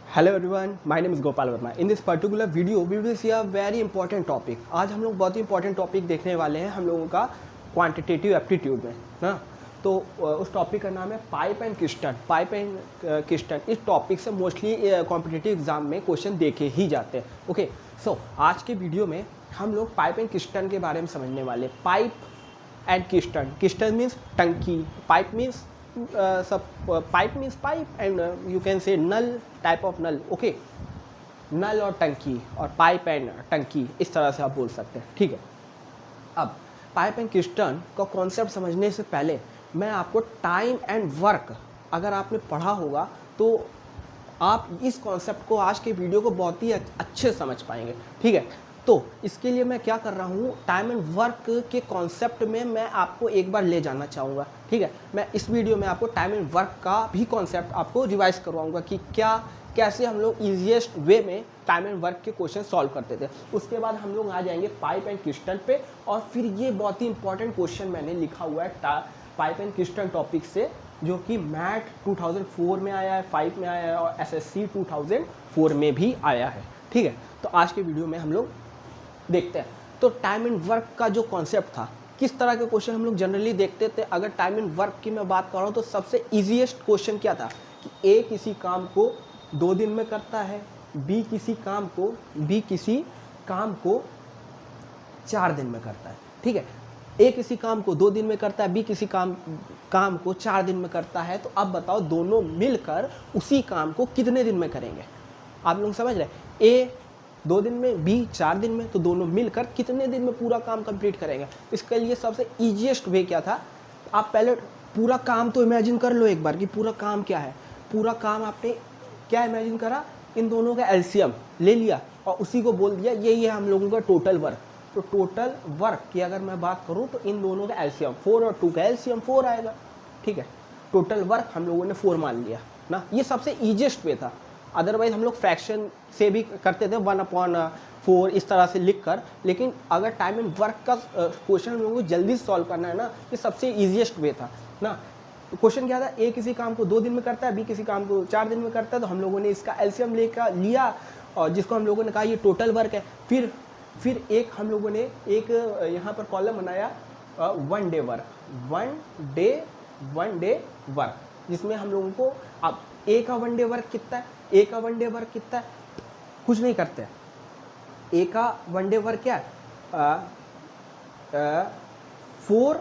Hello everyone, my name is Gopal Varma. In this particular video we will see a very important topic. आज हम लोग बहुत ही important topic देखने वाले हैं हम लोगों का क्वांटिटेटिव एप्टीट्यूड में ना। तो उस टॉपिक का नाम है पाइप एंड क्रिस्टन। पाइप एंड क्रिस्टन इस टॉपिक से मोस्टली कॉम्पिटिटिव एग्जाम में क्वेश्चन देखे ही जाते हैं। ओके, सो आज के वीडियो में हम लोग पाइप एंड क्रिस्टन के बारे में समझने वाले। Pipe and Kristen, Kristen means टंकी, pipe means pipe means pipe and you can say null, type of null. okay, नल और टंकी और पाइप एंड टंकी इस तरह से आप बोल सकते हैं। ठीक है, अब पाइप एंड क्रिस्टन का कॉन्सेप्ट समझने से पहले मैं आपको टाइम एंड वर्क, अगर आपने पढ़ा होगा तो आप इस कॉन्सेप्ट को आज के वीडियो को बहुत ही अच्छे समझ पाएंगे। ठीक है, तो इसके लिए मैं क्या कर रहा हूँ, टाइम एंड वर्क के कॉन्सेप्ट में मैं आपको एक बार ले जाना चाहूँगा। ठीक है, मैं इस वीडियो में आपको टाइम एंड वर्क का भी कॉन्सेप्ट आपको रिवाइज करवाऊँगा कि कैसे हम लोग ईजीएस्ट वे में टाइम एंड वर्क के क्वेश्चन सॉल्व करते थे। उसके बाद हम लोग आ जाएंगे पाइप एंड क्रिस्टल पे, और फिर ये बहुत ही इंपॉर्टेंट क्वेश्चन मैंने लिखा हुआ है पाइप एंड क्रिस्टल टॉपिक से, जो कि मैट 2004 में आया है, 5 में आया है और एसएससी 2004 में भी आया है। ठीक है, तो आज के वीडियो में हम लोग देखते हैं। तो टाइम एंड वर्क का जो कॉन्सेप्ट था, किस तरह के क्वेश्चन हम लोग जनरली देखते थे। अगर टाइम एंड वर्क की मैं बात कर रहा हूँ तो सबसे इजीएस्ट क्वेश्चन क्या था कि ए किसी काम को 2 दिन में करता है, बी किसी काम को 4 दिन में करता है। ठीक है, ए किसी काम को 2 दिन में करता है, बी किसी काम को 4 दिन में करता है। तो अब बताओ दोनों मिलकर उसी काम को कितने दिन में करेंगे। आप लोग समझ रहे हैं, ए 2 दिन में, बी 4 दिन में, तो दोनों मिलकर कितने दिन में पूरा काम कंप्लीट करेंगे। इसके लिए सबसे ईजीएस्ट वे क्या था, आप पहले पूरा काम तो इमेजिन कर लो एक बार कि पूरा काम क्या है। पूरा काम आपने क्या इमेजिन करा, इन दोनों का एलसीएम ले लिया और उसी को बोल दिया ये हम लोगों का टोटल वर्क। तो टोटल वर्क की अगर मैं बात करूँ तो इन दोनों का एलसीएम 4 और 2 का एलसीएम 4 आएगा। ठीक है, टोटल वर्क हम लोगों ने 4 मान लिया ना, ये सबसे ईजीएस्ट वे था। अदरवाइज हम लोग फ्रैक्शन से भी करते थे 1/4 इस तरह से लिख कर, लेकिन अगर टाइम एंड वर्क का क्वेश्चन हम लोगों को जल्दी सॉल्व करना है ना, ये सबसे ईजीएस्ट वे था ना। तो क्वेश्चन क्या था, ए किसी काम को 2 दिन में करता है, बी किसी काम को 4 दिन में करता है। तो हम लोगों ने इसका एलसीएम लिया और जिसको हम लोगों ने कहा ये टोटल वर्क है। फिर एक हम लोगों ने एक यहाँ पर कॉलम बनाया 1 डे वर्क, जिसमें हम लोगों को अब ए का 1 डे वर्क कितना है, ए का 1 डे वर्क कितना है, कुछ नहीं करते। ए का 1 डे वर्क क्या है, 4,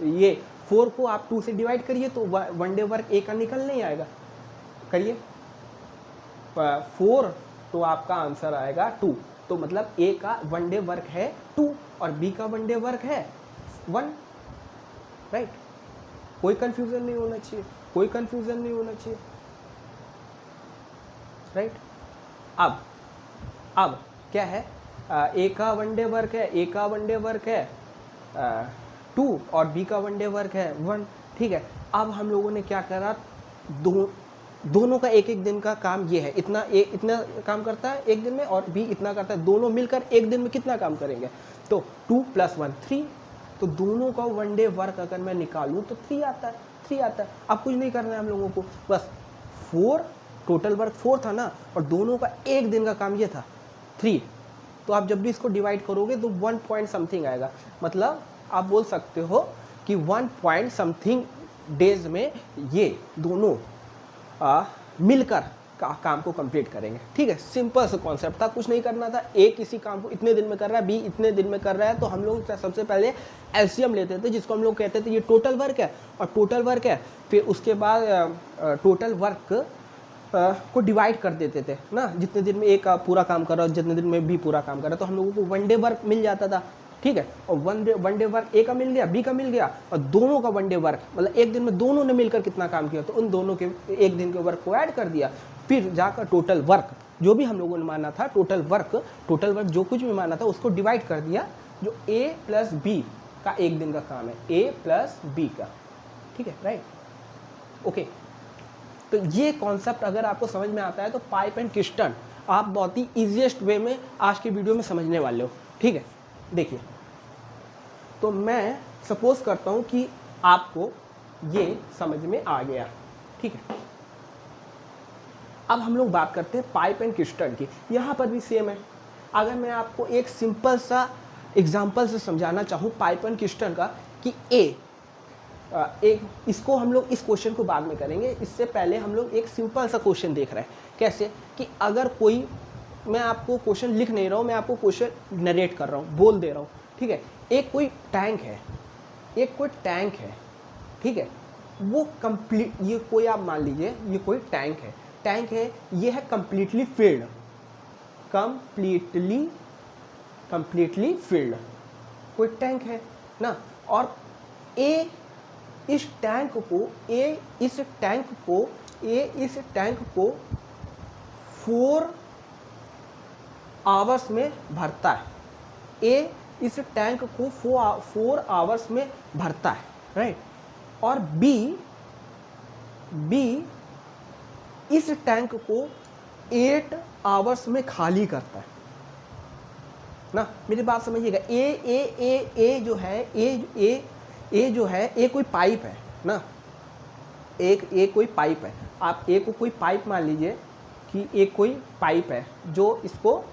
ये 4 को आप 2 से डिवाइड करिए तो 1 डे वर्क ए का निकल नहीं आएगा। करिए 4 तो आपका आंसर आएगा 2। तो मतलब ए का 1 डे वर्क है 2 और बी का 1 डे वर्क है 1। राइट, कोई कंफ्यूजन नहीं होना चाहिए, राइट। अब क्या है, ए का 1 डे वर्क है 2 और बी का 1 डे वर्क है 1। ठीक है, अब हम लोगों ने क्या करा, दोनों का एक दिन का काम ये है, इतना ए इतना काम करता है एक दिन में और बी इतना करता है, दोनों मिलकर एक दिन में कितना काम करेंगे। तो 2 + 1 3, तो दोनों का 1 डे वर्क अगर मैं निकालूं तो 3 आता है। अब कुछ नहीं करना है हम लोगों को, बस 4 टोटल वर्क 4 था ना, और दोनों का एक दिन का काम ये था 3। तो आप जब भी इसको डिवाइड करोगे तो 1 पॉइंट समथिंग आएगा। मतलब आप बोल सकते हो कि 1 पॉइंट समथिंग डेज में ये दोनों मिलकर काम को कंप्लीट करेंगे। ठीक है, सिंपल सा कॉन्सेप्ट था, कुछ नहीं करना था। ए किसी काम को इतने दिन में कर रहा है, बी इतने दिन में कर रहा है, तो हम लोग सबसे पहले एलसीएम लेते थे, जिसको हम लोग कहते थे ये टोटल वर्क है और टोटल वर्क है। फिर उसके बाद टोटल वर्क को डिवाइड कर देते थे ना, जितने दिन में ए का पूरा काम कर रहा है जितने दिन में बी पूरा काम कर रहा है, तो हम लोगों को 1 डे वर्क मिल जाता था। ठीक है, और 1 डे वर्क ए का मिल गया, बी का मिल गया, और दोनों का 1 डे वर्क मतलब एक दिन में दोनों ने मिलकर कितना काम किया, तो उन दोनों के एक दिन के वर्क को ऐड कर दिया। फिर जाकर टोटल वर्क जो भी हम लोगों ने माना था, टोटल वर्क जो कुछ भी माना था उसको डिवाइड कर दिया, जो ए प्लस बी का एक दिन का काम है, ए प्लस बी का। ठीक है, राइट, ओके। तो ये कॉन्सेप्ट अगर आपको समझ में आता है तो पाइप एंड क्रिस्टन आप बहुत ही ईजीएस्ट वे में आज की वीडियो में समझने वाले हो। ठीक है, देखिए, तो मैं सपोज करता हूं कि आपको ये समझ में आ गया। ठीक है, अब हम लोग बात करते हैं पाइप एंड क्रिस्टल की। यहाँ पर भी सेम है। अगर मैं आपको एक सिंपल सा एग्जांपल से समझाना चाहूँ पाइप एंड क्रिस्टल का कि एक इसको हम लोग इस क्वेश्चन को बाद में करेंगे, इससे पहले हम लोग एक सिंपल सा क्वेश्चन देख रहे हैं। कैसे कि अगर कोई, मैं आपको क्वेश्चन लिख नहीं रहा हूँ, मैं आपको क्वेश्चन नरेट कर रहा हूँ, बोल दे रहा हूँ, ठीक है। एक कोई टैंक है, ठीक है, वो कंप्लीट, ये कोई आप मान लीजिए ये कोई टैंक है, ये है कंप्लीटली फिल्ड, कंप्लीटली फिल्ड कोई टैंक है ना। और इस टैंक को 4 आवर्स में भरता है। इस टैंक को 4 आवर्स में भरता है, राइट। और बी इस टैंक को 8 आवर्स में खाली करता है ना। मेरी बात समझिएगा। ए जो है ए कोई पाइप है ना, एक कोई पाइप है। आप ए को कोई पाइप मान लीजिए कि एक कोई पाइप है जो इसको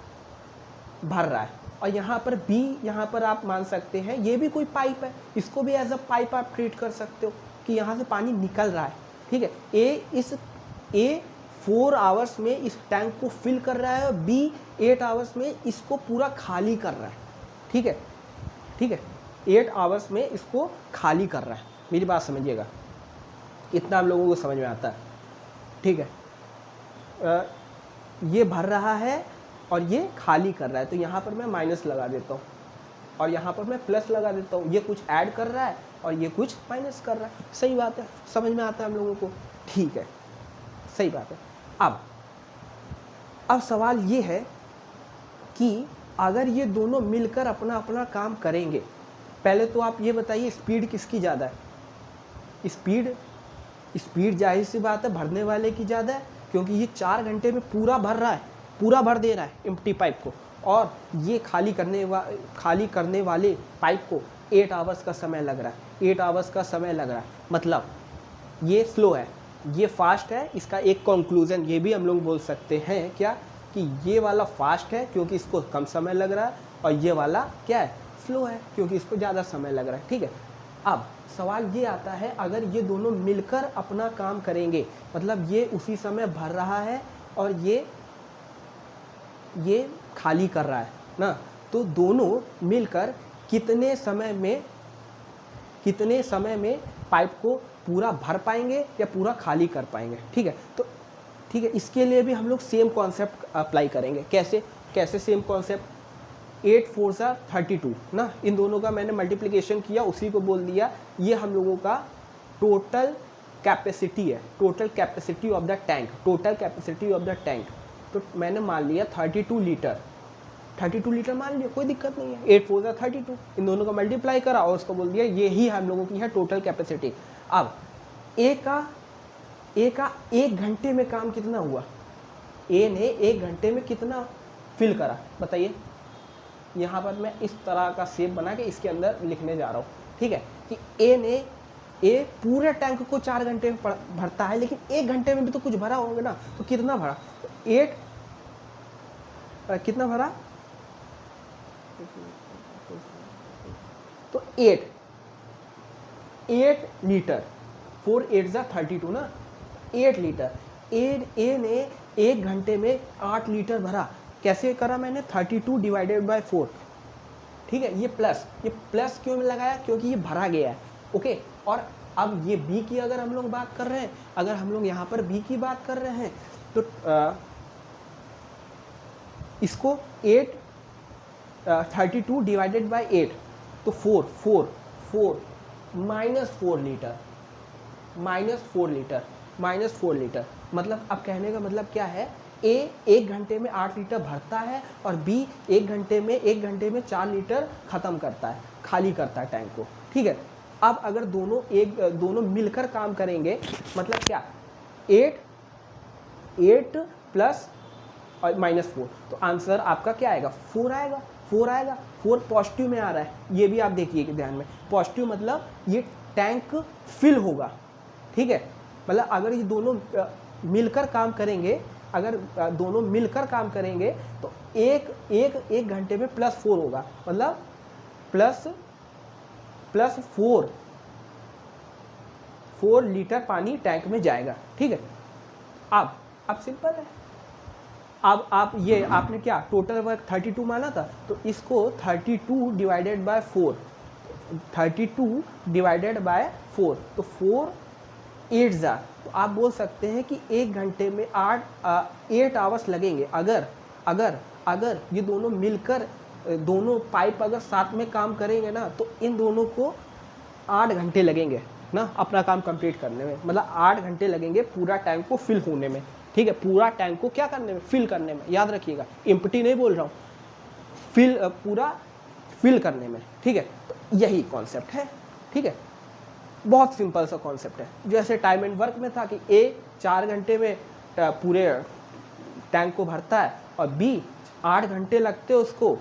भर रहा है, और यहाँ पर बी, यहाँ पर आप मान सकते हैं ये भी कोई पाइप है, इसको भी एज अ पाइप आप ट्रीट कर सकते हो कि यहाँ से पानी निकल रहा है, ठीक है। ए 4 आवर्स में इस टैंक को फिल कर रहा है और बी 8 आवर्स में इसको पूरा खाली कर रहा है, ठीक है। 8 आवर्स में इसको खाली कर रहा है। मेरी बात समझिएगा, इतना आप लोगों को समझ में आता है, ठीक है। ये भर रहा है और ये खाली कर रहा है, तो यहाँ पर मैं माइनस लगा देता हूँ और यहाँ पर मैं प्लस लगा देता हूँ। ये कुछ ऐड कर रहा है और ये कुछ माइनस कर रहा है। सही बात है, समझ में आता है हम लोगों को, ठीक है, सही बात है। अब सवाल ये है कि अगर ये दोनों मिलकर अपना अपना काम करेंगे, पहले तो आप ये बताइए स्पीड किसकी ज़्यादा है। स्पीड जाहिर सी बात है भरने वाले की ज़्यादा है, क्योंकि ये 4 घंटे में पूरा भर रहा है, पूरा भर दे रहा है एम्प्टी पाइप को, और ये खाली करने वाले पाइप को 8 आवर्स का समय लग रहा है। 8 आवर्स का समय लग रहा है, मतलब ये स्लो है, ये फास्ट है। इसका एक कंक्लूजन ये भी हम लोग बोल सकते हैं क्या, कि ये वाला फास्ट है क्योंकि इसको कम समय लग रहा है, और ये वाला क्या है, स्लो है क्योंकि इसको ज़्यादा समय लग रहा है, ठीक है। अब सवाल ये आता है, अगर ये दोनों मिलकर अपना काम करेंगे, मतलब ये उसी समय भर रहा है और ये खाली कर रहा है ना, तो दोनों मिलकर कितने समय में पाइप को पूरा भर पाएंगे या पूरा खाली कर पाएंगे, ठीक है। तो ठीक है, इसके लिए भी हम लोग सेम कॉन्सेप्ट अप्लाई करेंगे। कैसे सेम कॉन्सेप्ट, 8 4 32 ना, इन दोनों का मैंने मल्टीप्लिकेशन किया, उसी को बोल दिया ये हम लोगों का टोटल कैपेसिटी है, total capacity of the tank. तो मैंने मान लिया 32 लीटर मान लिया, कोई दिक्कत नहीं है। 8 4 32, इन दोनों का मल्टीप्लाई करा और उसको बोल दिया ये ही हम लोगों की है टोटल कैपेसिटी। अब ए का 1 घंटे में काम कितना हुआ, ए ने 1 घंटे में कितना फिल करा बताइए। यहाँ पर मैं इस तरह का शेप बना के इसके अंदर लिखने जा रहा हूँ, ठीक है, कि ए पूरे टैंक को 4 घंटे में भरता है, लेकिन 1 घंटे में भी तो कुछ भरा होगा ना, तो कितना भरा, 8 कितना भरा, तो 8 लीटर, 4 8 32 ना, 8 लीटर। ए ने 1 घंटे में 8 लीटर भरा। कैसे करा मैंने, 32 डिवाइडेड बाय 4, ठीक है। ये प्लस क्यों लगाया, क्योंकि ये भरा गया है, ओके। और अब ये बी की अगर हम लोग बात कर रहे हैं, अगर हम लोग यहाँ पर बी की बात कर रहे हैं, तो इसको 32 डिवाइडेड बाय 8, तो 4 -4 लीटर। मतलब अब कहने का मतलब क्या है, ए 1 घंटे में 8 लीटर भरता है और बी 1 घंटे में 4 लीटर ख़त्म करता है, खाली करता है टैंक को, ठीक है। अब अगर दोनों मिलकर काम करेंगे, मतलब क्या, 8 प्लस और -4, तो आंसर आपका क्या आएगा, 4 आएगा। 4 पॉजिटिव में आ रहा है, ये भी आप देखिए कि ध्यान में, पॉजिटिव मतलब ये टैंक फिल होगा, ठीक है। मतलब अगर ये दोनों मिलकर काम करेंगे अगर दोनों मिलकर काम करेंगे तो एक घंटे में +4 होगा, मतलब प्लस 4 लीटर पानी टैंक में जाएगा। ठीक है, अब सिंपल है। अब आप ये आपने क्या टोटल वर्क 32 माना था, तो इसको 32 डिवाइडेड बाय 4 तो 4 8 ज़ा, तो आप बोल सकते हैं कि एक घंटे में 8 आवर्स लगेंगे। अगर ये दोनों मिलकर दोनों पाइप अगर साथ में काम करेंगे ना, तो इन दोनों को 8 घंटे लगेंगे ना अपना काम कंप्लीट करने में, मतलब 8 घंटे लगेंगे पूरा टैंक को फिल होने में। ठीक है, पूरा टैंक को क्या करने में, फिल करने में, याद रखिएगा, एम्प्टी नहीं बोल रहा हूँ, पूरा फिल करने में। ठीक है, तो यही कॉन्सेप्ट है। ठीक है, बहुत सिंपल सा कॉन्सेप्ट है। जैसे टाइम एंड वर्क में था कि ए 4 घंटे में पूरे टैंक को भरता है और बी 8 घंटे लगते हैं उसको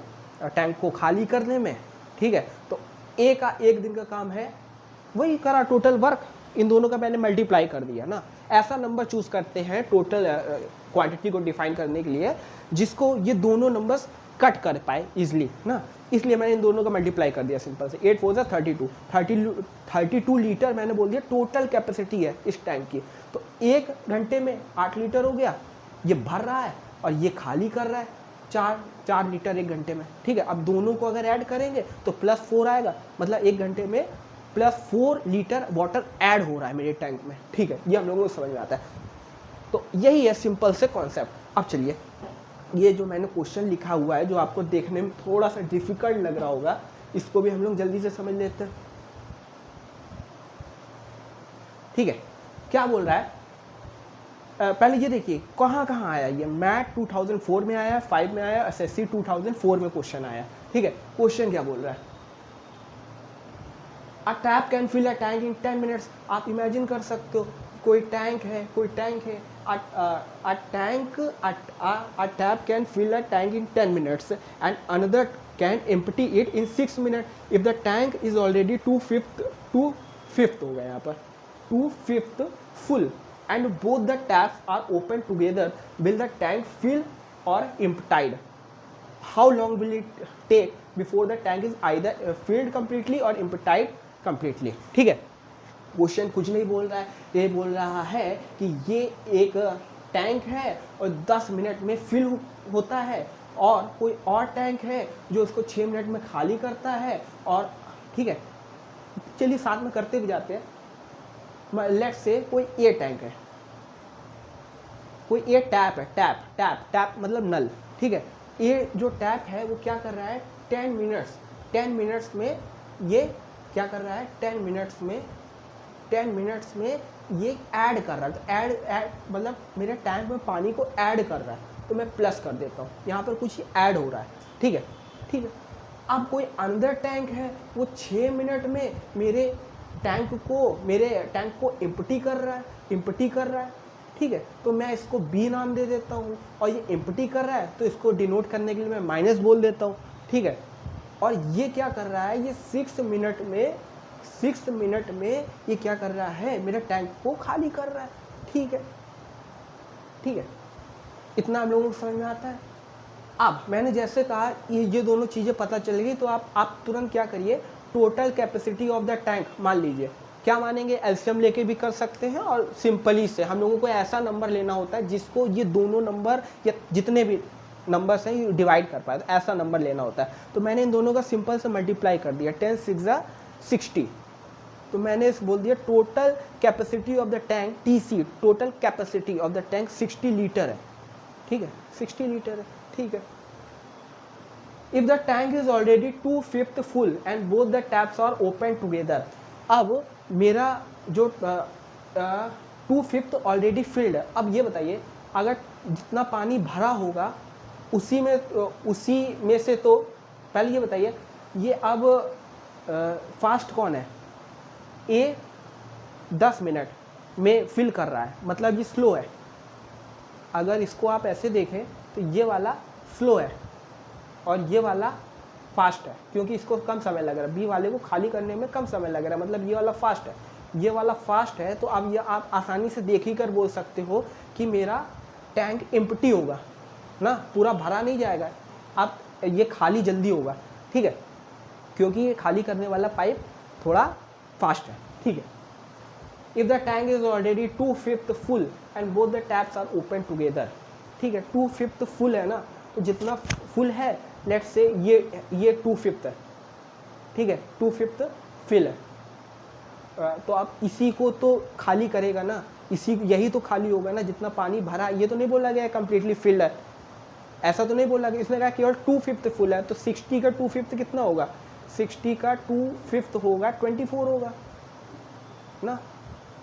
टैंक को खाली करने में। ठीक है, तो ए का 1 दिन का काम है, वही करा टोटल वर्क, इन दोनों का मैंने मल्टीप्लाई कर दिया ना। ऐसा नंबर चूज करते हैं टोटल क्वांटिटी को डिफाइन करने के लिए जिसको ये दोनों नंबर्स कट कर पाए इजिली ना, इसलिए मैंने इन दोनों का मल्टीप्लाई कर दिया सिंपल से। 8 4 32 लीटर मैंने बोल दिया टोटल कैपेसिटी है इस टैंक की। तो 1 घंटे में 8 लीटर हो गया, ये भर रहा है और ये खाली कर रहा है 4 लीटर 1 घंटे में। ठीक है, अब दोनों को अगर ऐड करेंगे तो +4 आएगा, मतलब 1 घंटे में +4 लीटर वाटर ऐड हो रहा है मेरे टैंक में। ठीक है, ये हम लोगों को समझ में आता है। तो यही है सिंपल से कॉन्सेप्ट। अब चलिए, ये जो मैंने क्वेश्चन लिखा हुआ है जो आपको देखने में थोड़ा सा डिफिकल्ट लग रहा होगा, इसको भी हम लोग जल्दी से समझ लेते हैं। ठीक है, क्या बोल रहा है, पहले ये देखिए कहाँ आया ये, मैथ 2004 में आया, 5 में आया, एसएससी 2004 में क्वेश्चन आया। ठीक है, क्वेश्चन क्या बोल रहा है, a tap can fill a tank in 10 minutes. आप इमेजिन कर सकते हो कोई टैंक है, a tap can fill a tank in 10 minutes and another can empty it in 6 minutes if the tank is already 2/5 हो गया यहाँ पर 2/5 full and both the taps are open together, will the tank fill or emptied? How long will it take before the tank is either filled completely or emptied completely? ठीक है, question कुछ नहीं बोल रहा है, ये बोल रहा है कि ये एक टैंक है और 10 मिनट में फिल होता है और कोई और टैंक है जो उसको 6 मिनट में खाली करता है। और ठीक है, चलिए साथ में करते भी जाते हैं। लेट्स से कोई ए टैंक है, कोई ए टैप है, टैप मतलब नल। ठीक है, ये जो टैप है वो क्या कर रहा है, 10 मिनट्स में ये क्या कर रहा है, 10 मिनट्स में ये ऐड कर रहा है। तो ऐड मतलब मेरे टैंक में पानी को ऐड कर रहा है, तो मैं प्लस कर देता हूँ, यहाँ पर कुछ ऐड हो रहा है। ठीक है, अब कोई अंदर टैंक है वो 6 मिनट में मेरे टैंक को एम्प्टी कर रहा है। ठीक है, तो मैं इसको बी नाम दे देता हूँ और ये एम्प्टी कर रहा है तो इसको डिनोट करने के लिए मैं माइनस बोल देता हूँ। ठीक है, और ये क्या कर रहा है, ये 6 मिनट में ये क्या कर रहा है, मेरे टैंक को खाली कर रहा है। ठीक है, इतना आप लोगों को समझ में आता है। अब मैंने जैसे कहा ये दोनों चीज़ें पता चल गई, तो आप तुरंत क्या करिए, total capacity of the tank मान लीजिए। क्या मानेंगे, एलसीएम लेके भी कर सकते हैं और सिंपली से हम लोगों को ऐसा नंबर लेना होता है जिसको ये दोनों नंबर या जितने भी नंबर्स हैं ये डिवाइड कर पाए, तो ऐसा नंबर लेना होता है। तो मैंने इन दोनों का सिंपल से मल्टीप्लाई कर दिया, 10 6 60। तो मैंने इस बोल दिया total capacity of the tank TC, total capacity of the tank 60 litre है। ठीक है, 60 लीटर है। ठीक है, if the tank is already 2/5 full and both the taps are open together. अब मेरा जो 2/5 ऑलरेडी फिल्ड है। अब ये बताइए, अगर जितना पानी भरा होगा उसी में से, तो पहले ये बताइए, ये अब फास्ट कौन है, ए 10 मिनट में फिल कर रहा है, मतलब ये स्लो है। अगर इसको आप ऐसे देखें तो ये वाला स्लो है और ये वाला फास्ट है, क्योंकि इसको कम समय लग रहा है, बी वाले को खाली करने में कम समय लग रहा है, मतलब ये वाला फास्ट है, ये वाला फास्ट है। तो अब ये आप आसानी से देख ही कर बोल सकते हो कि मेरा टैंक एम्प्टी होगा ना, पूरा भरा नहीं जाएगा, अब ये खाली जल्दी होगा, ठीक है, क्योंकि ये खाली करने वाला पाइप थोड़ा फास्ट है, ठीक है। If the tank is already 2/5 full and both the taps are open together, ठीक है, 2/5 फुल है ना, तो जितना फुल है लेट्स से ये 2/5 है, ठीक है, 2/5 फिल है, तो आप इसी को तो खाली करेगा ना, यही तो खाली होगा ना जितना पानी भरा। ये तो नहीं बोला गया है कम्प्लीटली फिल्ड है, ऐसा तो नहीं बोला गया, इसने कहा केवल 2/5 फुल है, तो 60 का 2/5 कितना होगा, 60 का 2/5 होगा 24 होगा ना,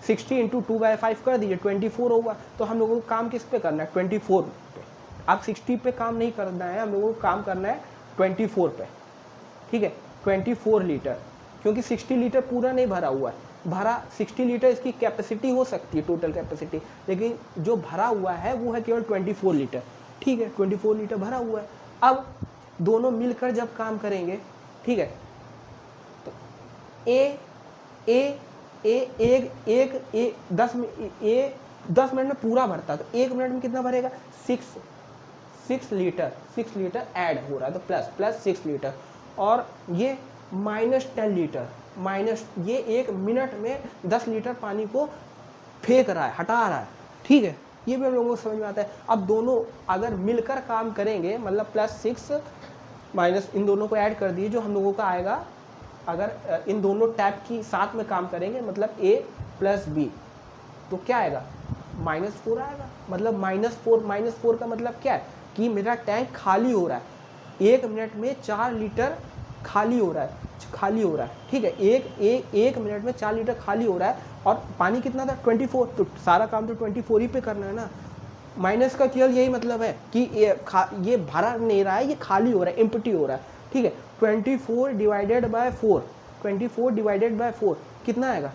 60 इंटू 2/5 कर दीजिए 24 होगा। तो हम लोगों को काम किस पे करना है, 24 पे। आप 60 पे काम नहीं करना है, हम लोगों को काम करना है 24 पे, ठीक है, 24 लीटर, क्योंकि 60 लीटर पूरा नहीं भरा हुआ है, भरा 60 लीटर इसकी कैपेसिटी हो सकती है, टोटल कैपेसिटी, लेकिन जो भरा हुआ है वो है केवल 24 लीटर, ठीक है, 24 लीटर भरा हुआ है। अब दोनों मिलकर जब काम करेंगे, ठीक है, तो ए 10 मिनट में पूरा भरता है, तो 1 मिनट में कितना भरेगा, 6 लीटर ऐड हो रहा है, तो प्लस 6 लीटर, और ये -10 लीटर, ये 1 मिनट में 10 लीटर पानी को फेंक रहा है, हटा रहा है, ठीक है, ये भी हम लोगों को समझ में आता है। अब दोनों अगर मिलकर काम करेंगे, मतलब +6 माइनस इन दोनों को ऐड कर दिए, जो हम लोगों का आएगा, अगर इन दोनों टैप की साथ में काम करेंगे, मतलब A + B, तो क्या आएगा, -4 आएगा, मतलब -4 का मतलब क्या है कि मेरा टैंक खाली हो रहा है, 1 मिनट में 4 लीटर खाली हो रहा है, ठीक है, एक मिनट में 4 लीटर खाली हो रहा है, और पानी कितना था, 24, तो सारा काम तो 24 ही पे करना है ना। माइनस का केवल यही मतलब है कि ये भरा नहीं रहा है, ये खाली हो रहा है, एम्प्टी हो रहा है, ठीक है। 24 डिवाइडेड बाय 4 कितना आएगा,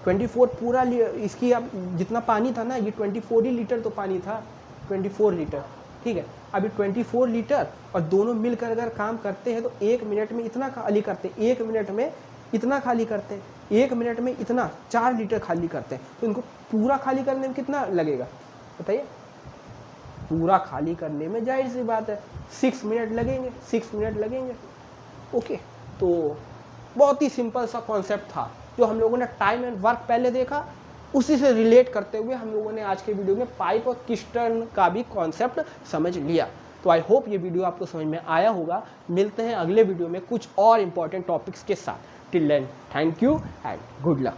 24 पूरा, इसकी अब जितना पानी था ना, ये 24 ही लीटर तो पानी था, 24 लीटर, ठीक है। अभी 24 लीटर और दोनों मिलकर अगर काम करते हैं तो 1 मिनट में इतना खाली करते हैं, 1 मिनट में इतना खाली करते हैं, 1 मिनट में इतना 4 लीटर खाली करते हैं, तो इनको पूरा खाली करने में कितना लगेगा बताइए, पूरा खाली करने में जाहिर सी बात है 6 मिनट लगेंगे, ओके। तो बहुत ही सिंपल सा कॉन्सेप्ट था, जो हम लोगों ने टाइम एंड वर्क पहले देखा, उसी से रिलेट करते हुए हम लोगों ने आज के वीडियो में पाइप और किस्टर्न का भी कॉन्सेप्ट समझ लिया। तो आई होप ये वीडियो आपको समझ में आया होगा। मिलते हैं अगले वीडियो में कुछ और इम्पोर्टेंट टॉपिक्स के साथ। Till then thank you and good luck.